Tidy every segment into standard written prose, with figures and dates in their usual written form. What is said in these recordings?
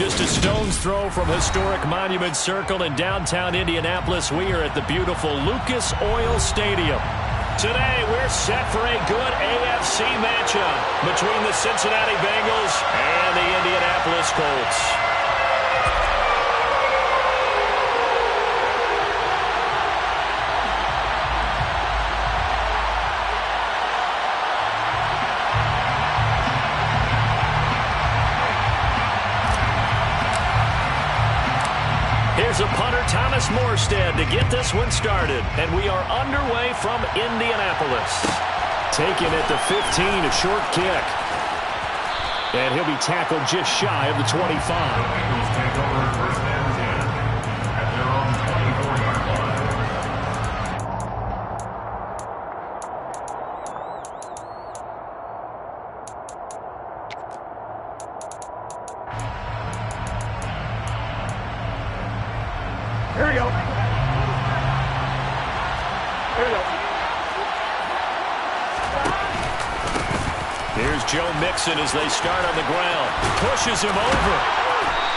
Just a stone's throw from historic Monument Circle in downtown Indianapolis. We are at the beautiful Lucas Oil Stadium. Today, we're set for a good AFC matchup between the Cincinnati Bengals and the Indianapolis Colts. Here's a punter, Thomas Morstead, to get this one started. And we are underway from Indianapolis. Taken at the 15, a short kick. And he'll be tackled just shy of the 25. Here we go. Here we go. Here's Joe Mixon as they start on the ground. Pushes him over.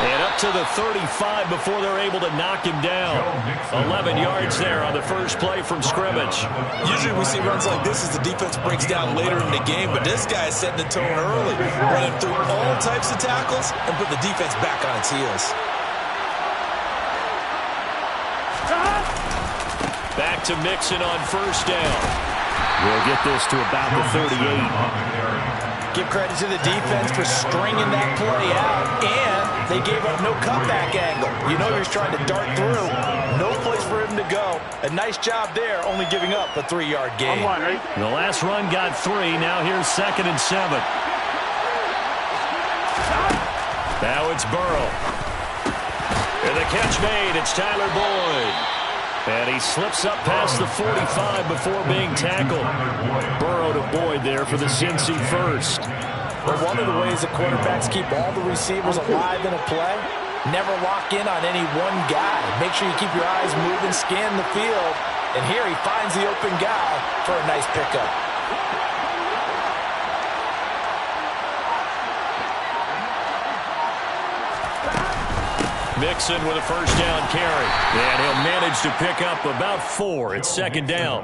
And up to the 35 before they're able to knock him down. 11 yards there on the first play from scrimmage. Usually we see runs like this as the defense breaks down later in the game, but this guy is setting the tone early, running through all types of tackles and put the defense back on its heels. Back to Mixon on first down. We'll get this to about the 38. Give credit to the defense for stringing that play out, and they gave up no comeback angle. You know he was trying to dart through. No place for him to go. A nice job there, only giving up a 3-yard gain. The last run got 3. Now here's 2nd and 7. Now it's Burrow. And the catch made. It's Tyler Boyd. And he slips up past the 45 before being tackled. Burrow to Boyd there for the Cincy first. Well, one of the ways the quarterbacks keep all the receivers alive in a play, never lock in on any one guy. Make sure you keep your eyes moving, scan the field. And here he finds the open guy for a nice pickup. Mixon with a first down carry. And he'll manage to pick up about 4. It's 2nd down.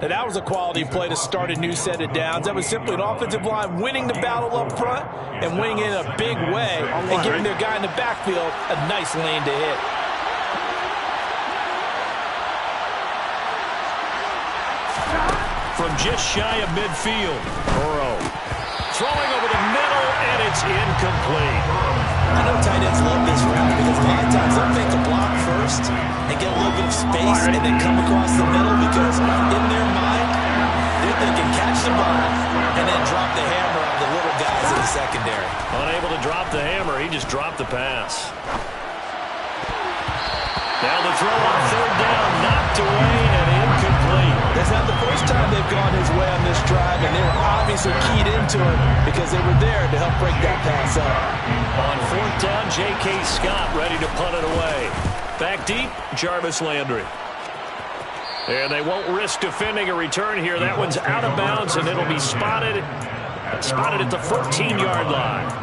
And that was a quality play to start a new set of downs. That was simply an offensive line winning the battle up front and winning it in a big way and giving their guy in the backfield a nice lane to hit. From just shy of midfield, Burrow throwing over the middle, and it's incomplete. I know tight ends love this route because a lot of times they'll make a block first and get a little bit of space and then come across the middle because in their mind, they're thinking catch the ball and then drop the hammer on the little guys in the secondary. Unable to drop the hammer, he just dropped the pass. Now the throw on 3rd down, knocked away and incomplete. That's not the first time they've gone his way on this drive, and they were obviously keyed into it because they were there to help break that pass up. On 4th down, J.K. Scott ready to punt it away. Back deep, Jarvis Landry. And they won't risk defending a return here. That one's out of bounds, and it'll be spotted at the 14-yard line.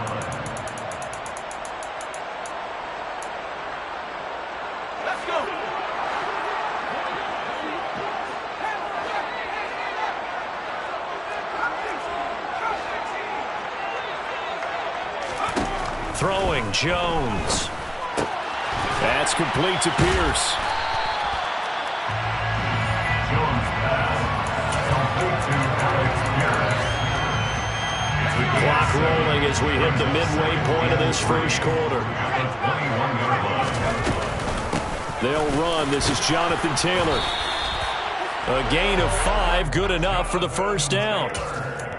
Throwing, Jones. That's complete to Pierce. Clock rolling as we hit the midway point of this first quarter. They'll run. This is Jonathan Taylor. A gain of 5, good enough for the first down.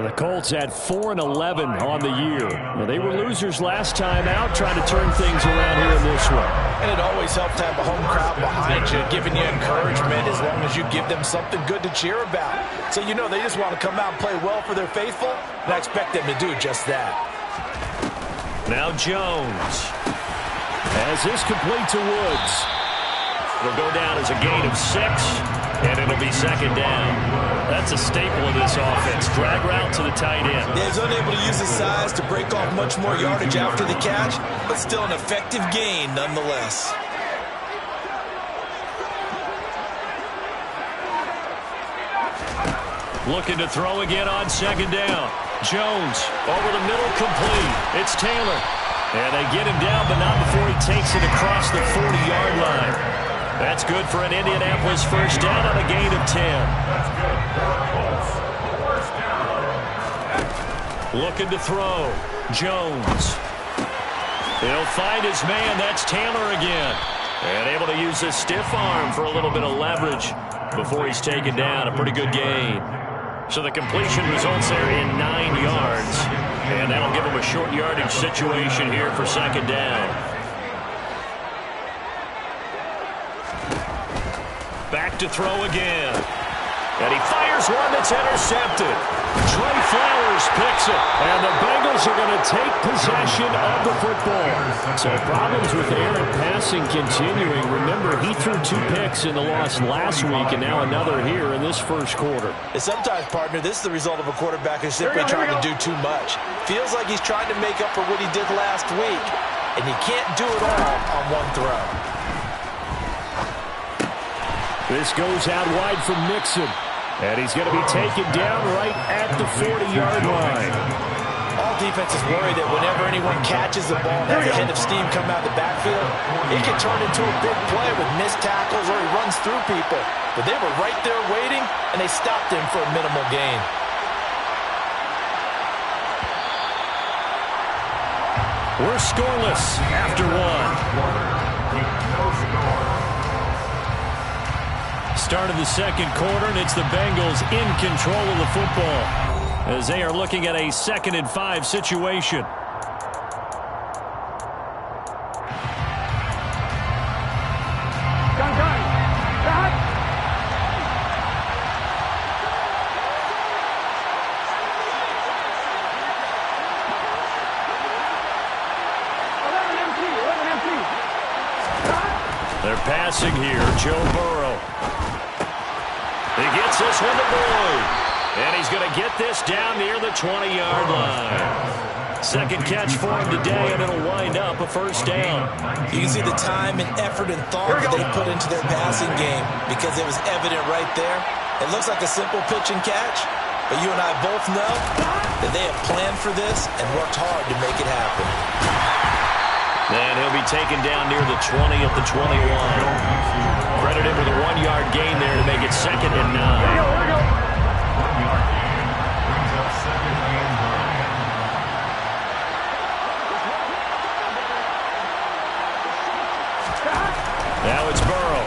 The Colts had 4 and 11 on the year. Well, they were losers last time out, trying to turn things around here in this one. And it always helps to have a home crowd behind you, giving you encouragement as long as you give them something good to cheer about. So you know they just want to come out and play well for their faithful, and I expect them to do just that. Now Jones. As this complete to Woods. It'll go down as a gain of 6, and it'll be second down. That's a staple of this offense. Drag route to the tight end. Yeah, he's unable to use his size to break off much more yardage after the catch, but still an effective gain nonetheless. Looking to throw again on second down. Jones over the middle, complete. It's Taylor. And they get him down, but not before he takes it across the 40-yard line. That's good for an Indianapolis first down on a gain of 10. Looking to throw. Jones. He'll find his man. That's Taylor again. And able to use his stiff arm for a little bit of leverage before he's taken down. A pretty good gain. So the completion results there in 9 yards. And that'll give him a short yardage situation here for second down. Back to throw again. And he fires one that's intercepted. Trey Flowers picks it. And the Bengals are going to take possession of the football. So problems with errant passing continuing. Remember, he threw 2 picks in the loss last week, and now another here in this first quarter. And sometimes, partner, this is the result of a quarterback who's simply trying to do too much. Feels like he's trying to make up for what he did last week, and he can't do it all on one throw. This goes out wide from Mixon. And he's going to be taken down right at the 40-yard line. All defenses worry that whenever anyone catches the ball and has a head of steam come out of the backfield, it can turn into a big play with missed tackles or he runs through people. But they were right there waiting, and they stopped him for a minimal gain. We're scoreless after 1. Start of the second quarter, and it's the Bengals in control of the football as they are looking at a 2nd and 5 situation. They're passing here, Joe Burrow. He gets this one to Boyd. And he's going to get this down near the 20-yard line. Second catch for him today, and it'll wind up a first down. You can see the time and effort and thought that they put into their passing game because it was evident right there. It looks like a simple pitch and catch, but you and I both know that they have planned for this and worked hard to make it happen. And he'll be taken down near the 20 at the 21. Credit him with a 1-yard gain there to make it 2nd and 9. Here we go. Now it's Burrow.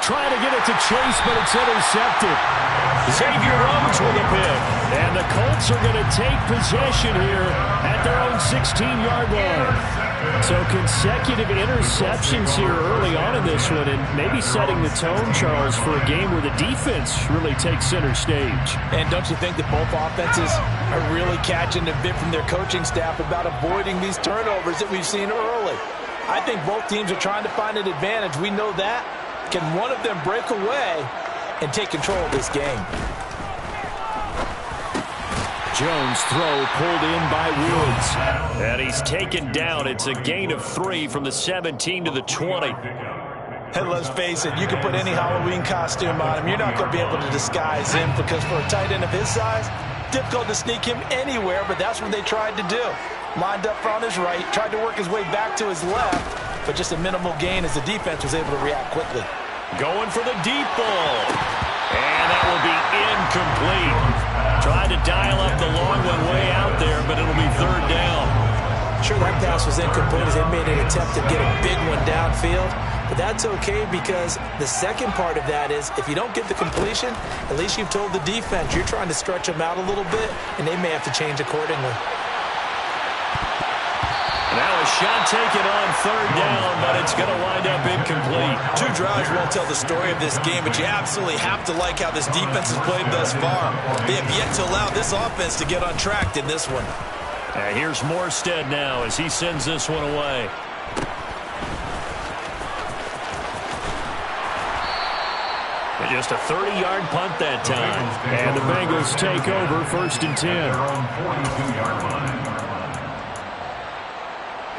Trying to get it to Chase, but it's intercepted. Xavier Rhodes with a pick. And the Colts are going to take possession here at their own 16-yard line. So consecutive interceptions here early on in this one, and maybe setting the tone, Charles, for a game where the defense really takes center stage. And don't you think that both offenses are really catching a bit from their coaching staff about avoiding these turnovers that we've seen early? I think both teams are trying to find an advantage. We know that. Can one of them break away and take control of this game? Jones throw pulled in by Woods. And he's taken down. It's a gain of 3 from the 17 to the 20. And let's face it, you can put any Halloween costume on him. You're not going to be able to disguise him because for a tight end of his size, difficult to sneak him anywhere, but that's what they tried to do. Lined up on his right, tried to work his way back to his left, but just a minimal gain as the defense was able to react quickly. Going for the deep ball. And that will be incomplete. Tried to dial up the long one way out there, but it'll be 3rd down. Sure, that pass was incomplete as they made an attempt to get a big one downfield, but that's okay because the second part of that is if you don't get the completion, at least you've told the defense you're trying to stretch them out a little bit, and they may have to change accordingly. Now a shot taken on 3rd down, but it's going to wind up incomplete. 2 drives won't tell the story of this game, but you absolutely have to like how this defense has played thus far. They have yet to allow this offense to get untracked in this one. Here's Morstead now as he sends this one away. Just a 30-yard punt that time. And the Bengals take over 1st and 10.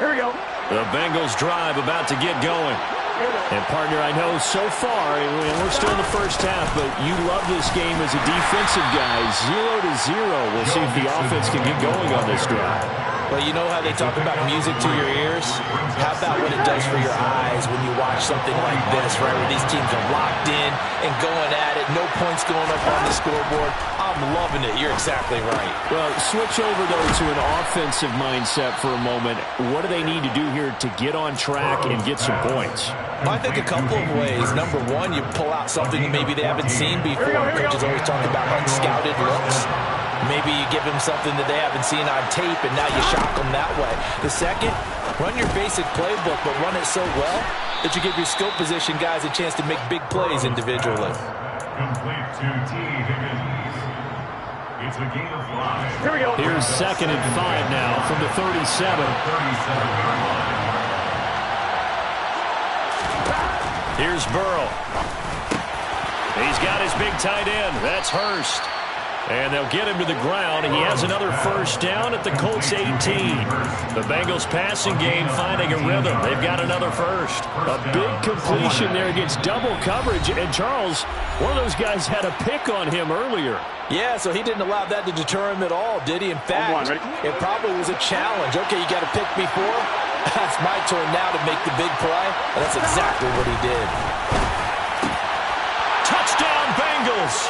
Here we go. The Bengals drive about to get going. And, partner, I know so far, and we're still in the first half, but you love this game as a defensive guy. 0-0. We'll see if the offense can get going on this drive. Well, you know how they talk about music to your ears? How about what it does for your eyes when you watch something like this, right, where these teams are locked in and going at it, no points going up on the scoreboard? I'm loving it. You're exactly right. Well, switch over, though, to an offensive mindset for a moment. What do they need to do here to get on track and get some points? Well, I think a couple of ways. Number one, you pull out something maybe they haven't seen before. Coaches always talk about unscouted looks. Maybe you give them something that they haven't seen on tape, and now you shock them that way. The second, run your basic playbook, but run it so well that you give your skill position guys a chance to make big plays individually. Complete to T. Higgins. It's a gain of 5. Here we go. Here's 2nd and 5 now from the 37. 37-yard line. Here's Burrow. He's got his big tight end. That's Hurst. And they'll get him to the ground. He has another 1st down at the Colts 18. The Bengals passing game finding a rhythm. They've got another 1st. A big completion there against double coverage. And Charles, one of those guys had a pick on him earlier. Yeah, so he didn't allow that to deter him at all, did he? In fact, it probably was a challenge. Okay, you got a pick before? That's my turn now to make the big play. And that's exactly what he did. Touchdown, Bengals!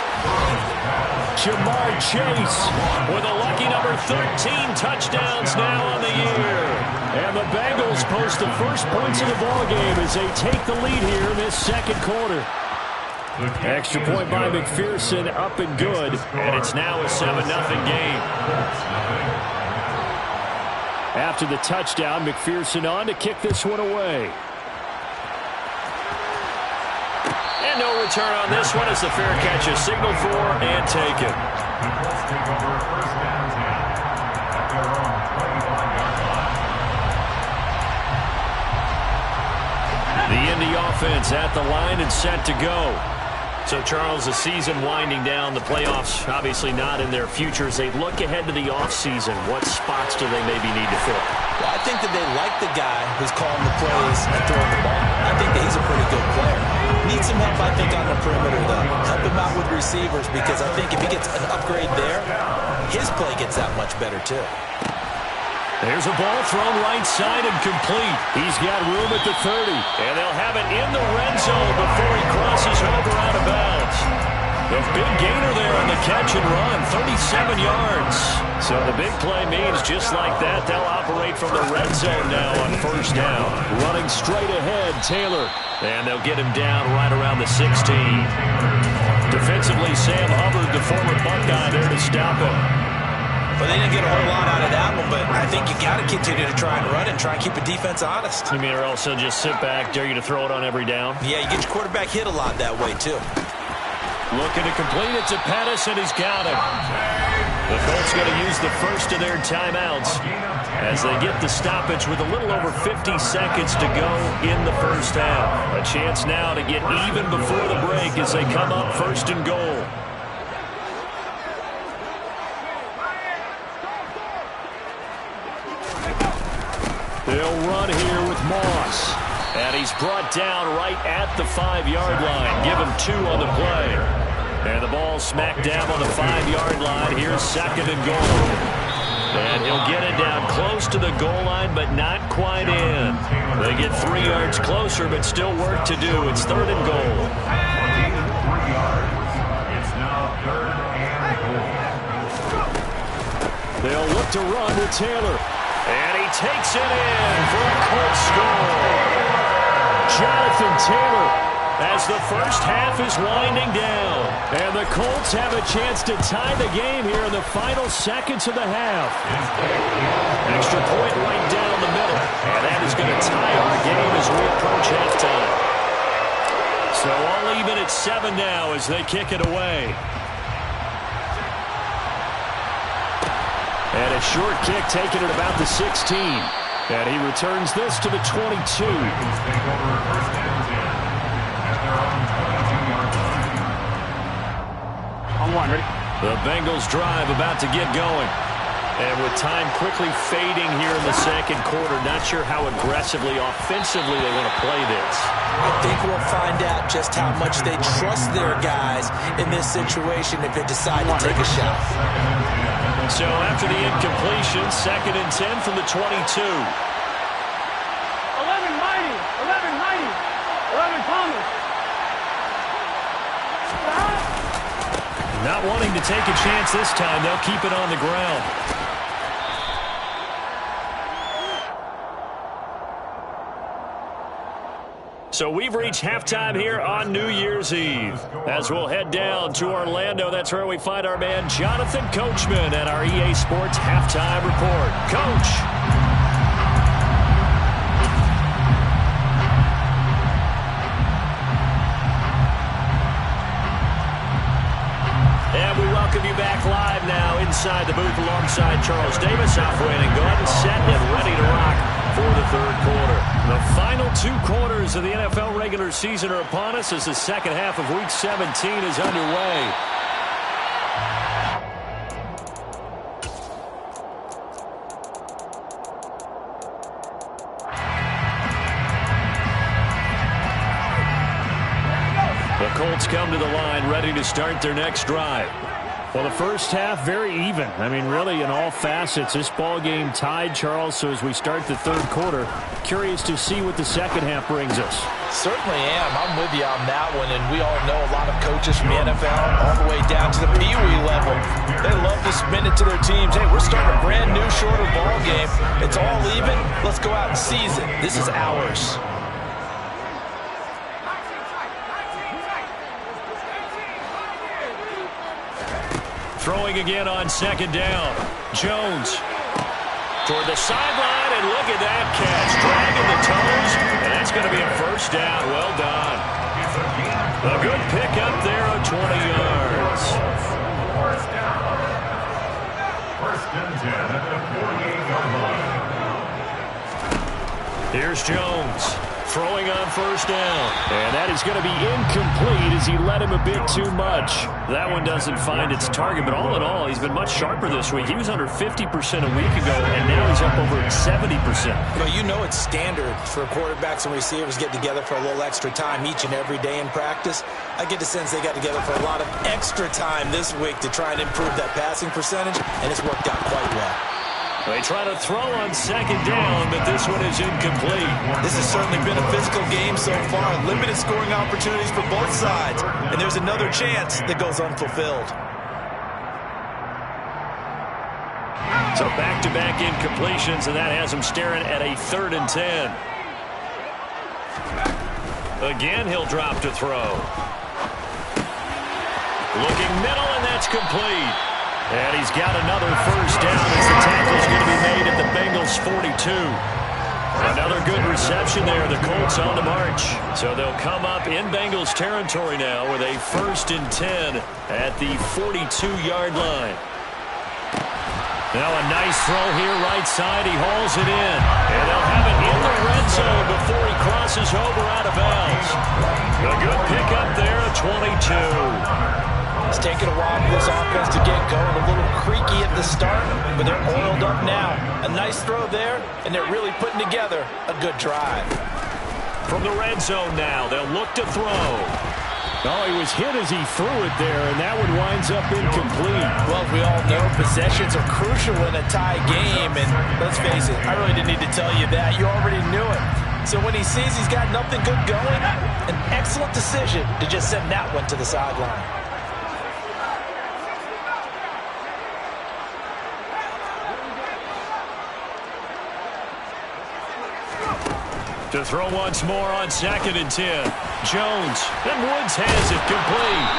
Jamar Chase with a lucky number 13 touchdowns now on the year. And the Bengals post the first points of the ballgame as they take the lead here in this 2nd quarter. Extra point by McPherson, up and good. And it's now a 7-0 game. After the touchdown, McPherson on to kick this one away. And no return on this one as the fair catch is signaled for and taken. The Indy offense at the line and set to go. So, Charles, the season winding down, the playoffs obviously not in their future. As they look ahead to the offseason, what spots do they maybe need to fill? Well, I think that they like the guy who's calling the plays and throwing the ball. I think that he's a pretty good player. Needs some help, I think, on the perimeter, though. Help him out with receivers because I think if he gets an upgrade there, his play gets that much better, too. There's a ball thrown right side and complete. He's got room at the 30. And they'll have it in the red zone before he crosses over out of bounds. The big gainer there on the catch and run, 37 yards. So the big play means just like that, they'll operate from the red zone now on 1st down. Running straight ahead, Taylor. And they'll get him down right around the 16. Defensively, Sam Hubbard, the former Buckeye, there to stop him. Well, they didn't get a whole lot out of that one, but I think you got to continue to try and run and try and keep the defense honest. You mean, or else they'll just sit back, dare you to throw it on every down? Yeah, you get your quarterback hit a lot that way, too. Looking to complete it to Pettis, and he's got it. The Colts going to use the first of their timeouts as they get the stoppage with a little over 50 seconds to go in the first half. A chance now to get even before the break as they come up 1st and goal. They'll run here with Moss. And he's brought down right at the 5-yard line. Give him 2 on the play. And the ball smacked down on the 5-yard line. Here's 2nd and goal. And he'll get it down close to the goal line, but not quite in. They get 3 yards closer, but still work to do. It's 3rd and goal. 3 yards. It's now 3rd and goal. They'll look to run with Taylor. And he takes it in for a Colts score. Jonathan Taylor as the first half is winding down. And the Colts have a chance to tie the game here in the final seconds of the half. Extra point right down the middle. And that is going to tie our game as we approach halftime. So all even at 7 now as they kick it away. And a short kick taken at about the 16. And he returns this to the 22. The Bengals drive about to get going. And with time quickly fading here in the second quarter, not sure how aggressively, offensively they want to play this. I think we'll find out just how much they trust their guys in this situation if they decide to take a shot. So after the incompletion, 2nd and 10 from the 22. 11 mighty. 11 mighty. 11 Thomas. Not wanting to take a chance this time, they'll keep it on the ground. So we've reached halftime here on New Year's Eve. As we'll head down to Orlando, that's where we find our man Jonathan Coachman at our EA Sports Halftime Report. Coach. And we welcome you back live now inside the booth alongside Charles Davis. Off-Wayne and Gordon set and ready to rock for the third quarter. The final 2 quarters of the NFL regular season are upon us as the second half of Week 17 is underway. The Colts come to the line ready to start their next drive. Well, the first half, very even. I mean, really, in all facets, this ball game tied, Charles. So as we start the third quarter, curious to see what the second half brings us. Certainly am. I'm with you on that one. And we all know a lot of coaches from the NFL all the way down to the Pee Wee level. They love to spin it to their teams. Hey, we're starting a brand new, shorter ball game. It's all even. Let's go out and seize it. This is ours. Throwing again on 2nd down. Jones toward the sideline, and look at that catch. Dragging the toes, and that's going to be a first down. Well done. A good pick up there of 20 yards. First down. 1st and 10 at the 48-yard line. Here's Jones. Throwing on 1st down. And that is going to be incomplete as he let him a bit too much. That one doesn't find its target, but all in all, he's been much sharper this week. He was under 50% a week ago, and now he's up over 70%. Well, you know it's standard for quarterbacks and receivers get together for a little extra time each and every day in practice. I get the sense they got together for a lot of extra time this week to try and improve that passing percentage, and it's worked out quite well. They try to throw on 2nd down, but this one is incomplete. This has certainly been a physical game so far. Limited scoring opportunities for both sides. And there's another chance that goes unfulfilled. So back-to-back incompletions, and that has him staring at a 3rd and 10. Again, he'll drop to throw. Looking middle, and that's complete. And he's got another first down as the tackle's going to be made at the Bengals 42. Another good reception there. The Colts on the march. So they'll come up in Bengals territory now with a 1st and 10 at the 42-yard line. Now a nice throw here right side. He hauls it in. And they'll have it in the red zone before he crosses over out of bounds. A good pick up there at 22. It's taken a while for this offense to get going. A little creaky at the start, but they're oiled up now. A nice throw there, and they're really putting together a good drive. From the red zone now, they'll look to throw. Oh, he was hit as he threw it there, and that one winds up incomplete. Well, we all know possessions are crucial in a tie game, and let's face it, I really didn't need to tell you that. You already knew it. So when he sees he's got nothing good going, an excellent decision to just send that one to the sideline. To throw once more on 2nd and 10. Jones, and Woods has it complete.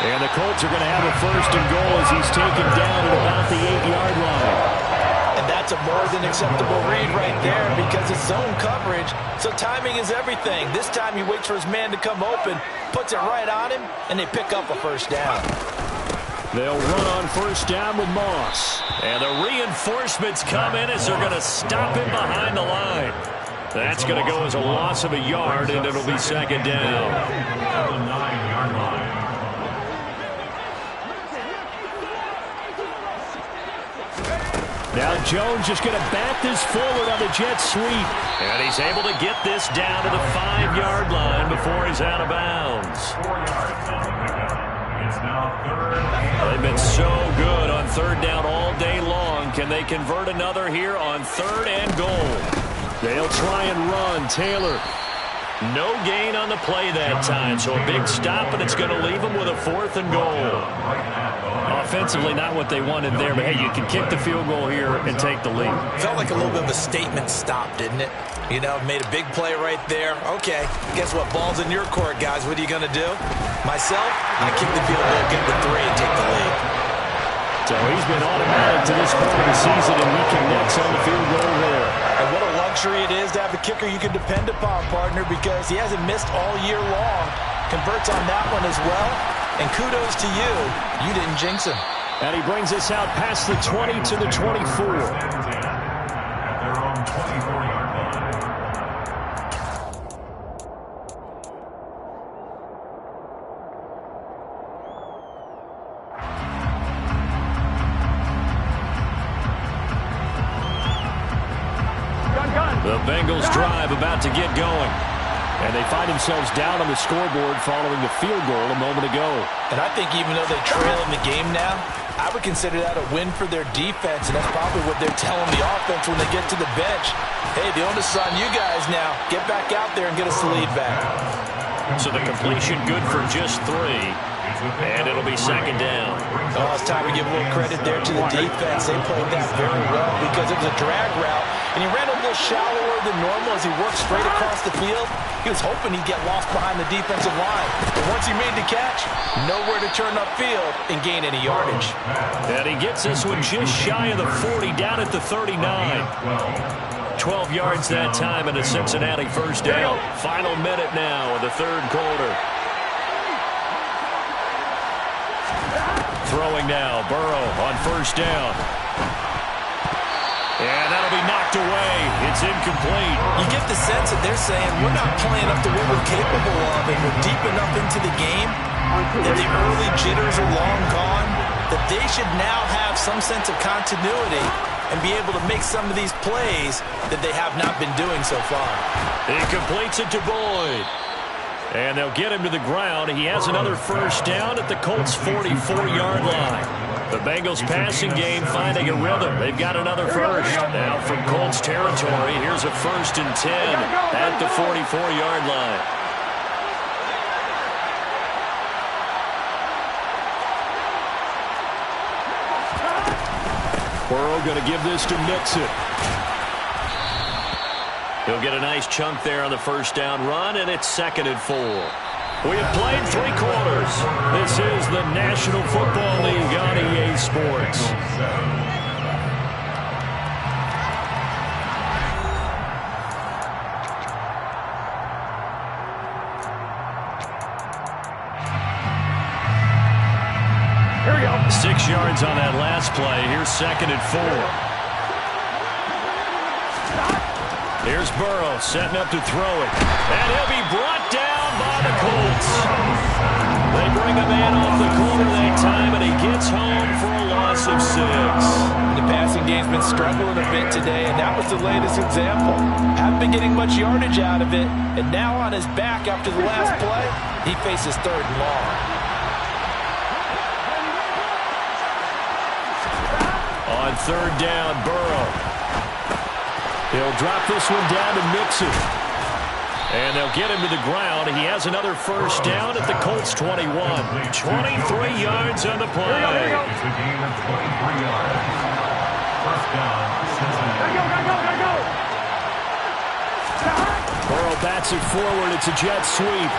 And the Colts are going to have a 1st and goal as he's taken down at about the 8-yard line. And that's a more than acceptable read right there because it's zone coverage, so timing is everything. This time he waits for his man to come open, puts it right on him, and they pick up a 1st down. They'll run on 1st down with Moss. And the reinforcements come in as they're going to stop him behind the line. That's going to go as a loss of a yard, and it'll be 2nd down. Now Jones just going to bat this forward on the jet sweep. And he's able to get this down to the 5-yard line before he's out of bounds. 4 yards on the pickup. It's now 3rd and They've been so good on 3rd down all day long. Can they convert another here on 3rd and goal? They'll try and run. Taylor. No gain on the play that time, so a big stop, and it's going to leave them with a 4th and goal. Offensively, not what they wanted there, but hey, you can kick the field goal here and take the lead. Felt like a little bit of a statement stop, didn't it? You know, made a big play right there. Okay, guess what? Ball's in your court, guys. What are you going to do? Myself, I kick the field goal, get the 3, and take the lead. So he's been automatic to this point of the season, and he connects on the field goal there. And what a luxury it is to have a kicker you can depend upon, partner, because he hasn't missed all year long. Converts on that one as well. And kudos to you. You didn't jinx him. And he brings us out past the 20 to the 24. at their own 24-yard line. The Bengals drive about to get going. And they find themselves down on the scoreboard following the field goal a moment ago. And I think even though they trail in the game now, I would consider that a win for their defense, and that's probably what they're telling the offense when they get to the bench. Hey, the onus is on you guys now. Get back out there and get us the lead back. So the completion good for just 3. And it'll be 2nd down. Oh, it's time to give a little credit there to the defense. They played that very well because it was a drag route, and he ran a little shallower than normal as he worked straight across the field. He was hoping he'd get lost behind the defensive line. But once he made the catch, nowhere to turn upfield and gain any yardage. And he gets this one just shy of the 40, down at the 39. 12 yards that time and a Cincinnati first down. Final minute now of the 3rd quarter. Throwing now, Burrow on 1st down. And that'll be knocked away. It's incomplete. You get the sense that they're saying we're not playing up to what we're capable of, and we're deep enough into the game that the early jitters are long gone, that they should now have some sense of continuity and be able to make some of these plays that they have not been doing so far. He completes it to Boyd. And they'll get him to the ground. He has another first down at the Colts' 44-yard line. The Bengals passing game finding a rhythm. They've got another first. Now from Colts territory, here's a 1st and 10 at the 44-yard line. Burrow going to give this to Mixon. He'll get a nice chunk there on the first down run, and it's 2nd and 4. We have played 3 quarters. This is the National Football League on EA Sports. Here we go. 6 yards on that last play. Here's 2nd and 4. Here's Burrow setting up to throw it. And he'll be brought down by the Colts. They bring a man off the corner that time, and he gets home for a loss of 6. The passing game's been struggling a bit today, and that was the latest example. Haven't been getting much yardage out of it, and now on his back after the last play, he faces 3rd and long. On 3rd down, Burrow. He'll drop this one down to Mixon. And they'll get him to the ground. He has another first down at the Colts' 21. 23 yards on the play. It's a gain of 23 yards. First down, Cincinnati. Gotta go. Burrow bats it forward. It's a jet sweep.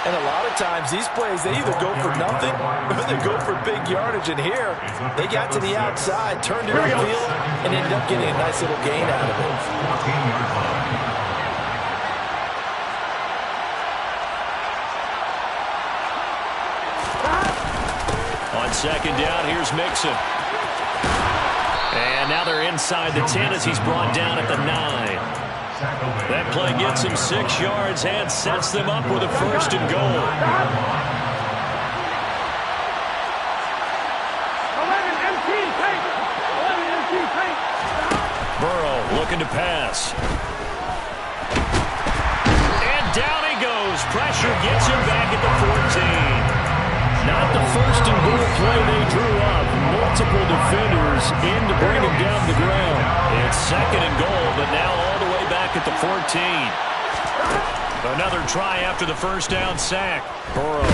And a lot of times, these plays, they either go for nothing or they go for big yardage. And here, they got to the outside, turned it upfield, and ended up getting a nice little gain out of it. 14-yard line. On 2nd down, here's Mixon. And now they're inside the 10 as he's brought down at the 9. That play gets him 6 yards and sets them up with a 1st and goal. looking to pass. And down he goes. Pressure gets him back at the 14. Not the first and goal play they drew up. Multiple defenders in to bring him down the ground. It's second and goal, but now all the way back at the 14. Another try after the first down sack. Burrow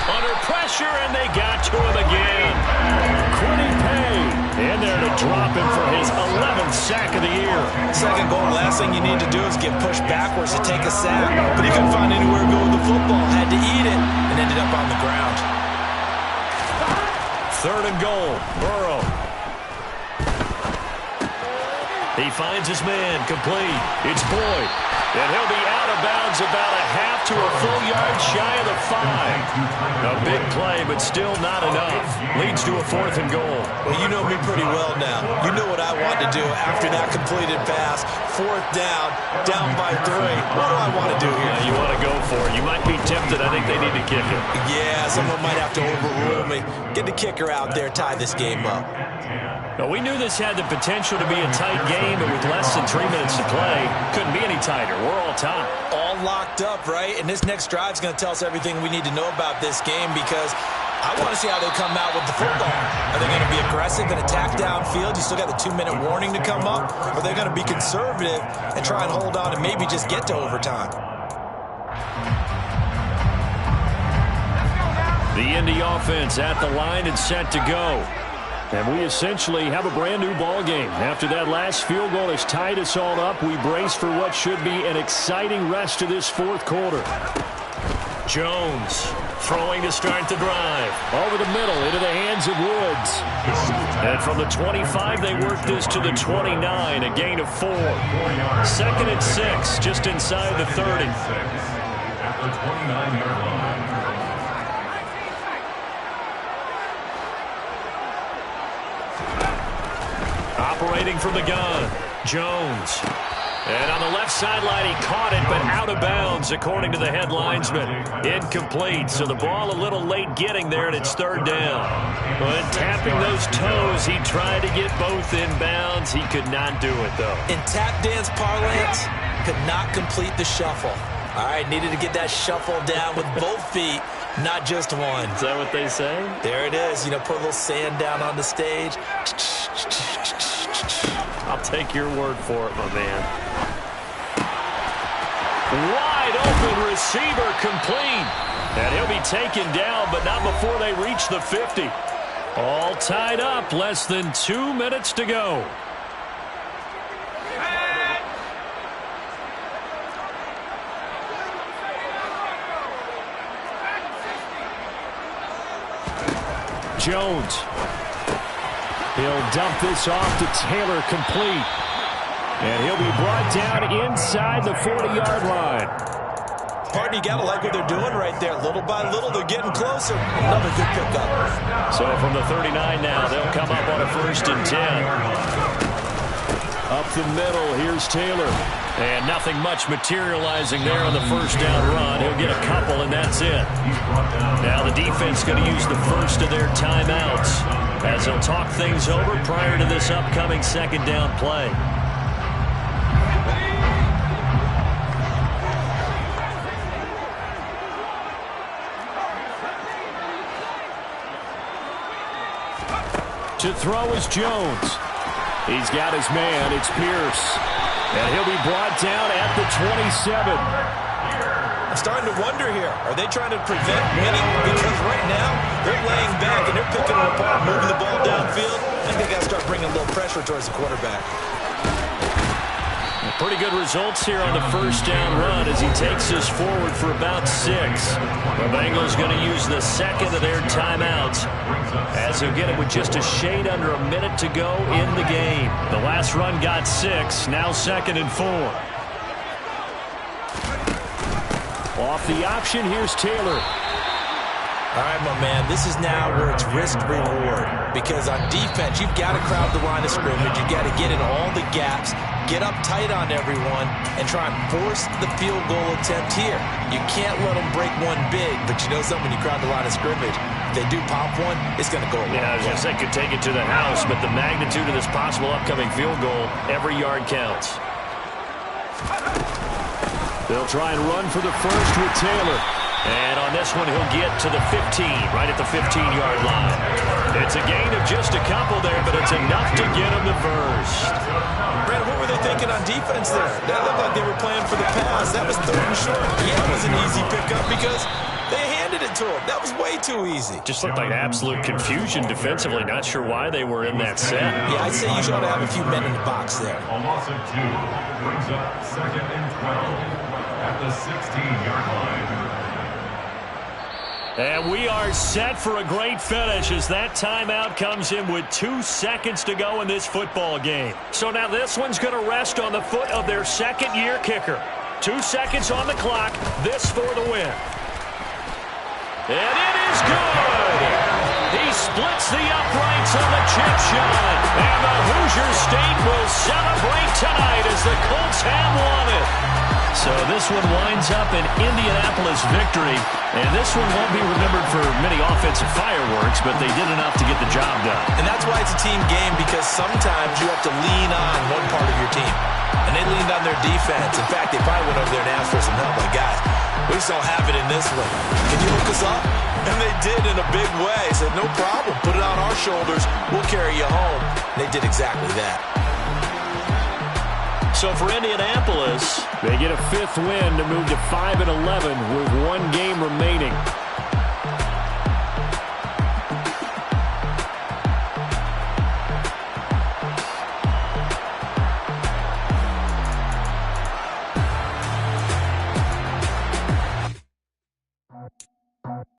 under pressure, and they got to him again. Quiddy Pay in there to drop him for his 11th sack of the year. Second goal, last thing you need to do is get pushed backwards to take a sack. But he couldn't find anywhere to go with the football. Had to eat it and ended up on the ground. Third and goal. Burrow. He finds his man, complete. It's Boyd. And he'll be out of bounds about a half to a full yard shy of the 5. A big play, but still not enough. Leads to a fourth and goal. Well, you know me pretty well now. You know what I want to do after that completed pass. Fourth down by 3. What do I want to do here? You want to go for it. You might be tempted. I think they need to kick it. Yeah, someone might have to overrule me. Get the kicker out there, tie this game up. Now, we knew this had the potential to be a tight game, but with less than 3 minutes to play, couldn't be any tighter. We're all tied. All locked up, right? And this next drive is going to tell us everything we need to know about this game, because I want to see how they come out with the football. Are they going to be aggressive and attack downfield? You still got the 2-minute warning to come up? Or are they going to be conservative and try and hold on and maybe just get to overtime? The Indy offense at the line and set to go. And we essentially have a brand-new ball game. After that last field goal has tied us all up, we brace for what should be an exciting rest of this fourth quarter. Jones throwing to start the drive. Over the middle, into the hands of Woods. And from the 25, they work this to the 29, a gain of 4. Second and 6, just inside the 30. At the 29-yard line. Operating from the gun, Jones. And on the left sideline, he caught it, but out of bounds, according to the head linesman. Incomplete, so the ball a little late getting there, and it's third down. But tapping those toes, he tried to get both in bounds. He could not do it, though. In tap dance parlance, could not complete the shuffle. All right, needed to get that shuffle down with both feet, not just one. Is that what they say? There it is. You know, put a little sand down on the stage. I'll take your word for it, my man. Wide open receiver, complete. And he'll be taken down, but not before they reach the 50. All tied up, less than 2 minutes to go. Jones. He'll dump this off to Taylor, complete. And he'll be brought down inside the 40-yard line. Partner, you got to like what they're doing right there. Little by little, they're getting closer. Another good pickup. So from the 39 now, they'll come up on a 1st and 10. Up the middle, here's Taylor. And nothing much materializing there on the first down run. He'll get a couple, and that's it. Now the defense going to use the first of their timeouts as they'll talk things over prior to this upcoming second down play. To throw is Jones. He's got his man. It's Pierce. And he'll be brought down at the 27. I'm starting to wonder here. Are they trying to prevent winning? Because right now, they're laying back and they're picking them apart, moving the ball downfield. I think they got to start bringing a little pressure towards the quarterback. Pretty good results here on the first down run as he takes us forward for about 6. The Bengals going to use the second of their timeouts as they'll get it with just a shade under a minute to go in the game. The last run got 6, now 2nd and 4. Off the option, here's Taylor. All right, my man, this is now where it's risk-reward. Because on defense, you've got to crowd the line of scrimmage. You've got to get in all the gaps, get up tight on everyone and try and force the field goal attempt here. You can't let them break one big, but you know something, when you crowd the line of scrimmage, if they do pop one, it's going to go away. Yeah, I was going to say, could take it to the house, but the magnitude of this possible upcoming field goal, every yard counts. They'll try and run for the first with Taylor. And on this one, he'll get to the 15, right at the 15-yard line. It's a gain of just a couple there, but it's enough to get him the first. Brandon, what were they thinking on defense there? That looked like they were playing for the pass. That was 3rd and short. Yeah, it was an easy pickup because they handed it to him. That was way too easy. Just looked like absolute confusion defensively. Not sure why they were in that set. Yeah, I'd say you should have a few men in the box there. A loss of 2 brings up 2nd and 12 at the 16-yard line. And we are set for a great finish as that timeout comes in with 2 seconds to go in this football game. So now this one's going to rest on the foot of their second-year kicker. 2 seconds on the clock. This for the win. And it is good. He splits the uprights on the chip shot. And the Hoosier State will celebrate tonight as the Colts have won it. So this one winds up an Indianapolis victory. And this one won't be remembered for many offensive fireworks, but they did enough to get the job done. And that's why it's a team game, because sometimes you have to lean on one part of your team. And they leaned on their defense. In fact, they probably went over there and asked for some help. Like, guys, we just don't have it in this one. Can you hook us up? And they did in a big way. Said, no problem. Put it on our shoulders. We'll carry you home. And they did exactly that. So for Indianapolis, they get a 5th win to move to 5-11 with 1 game remaining.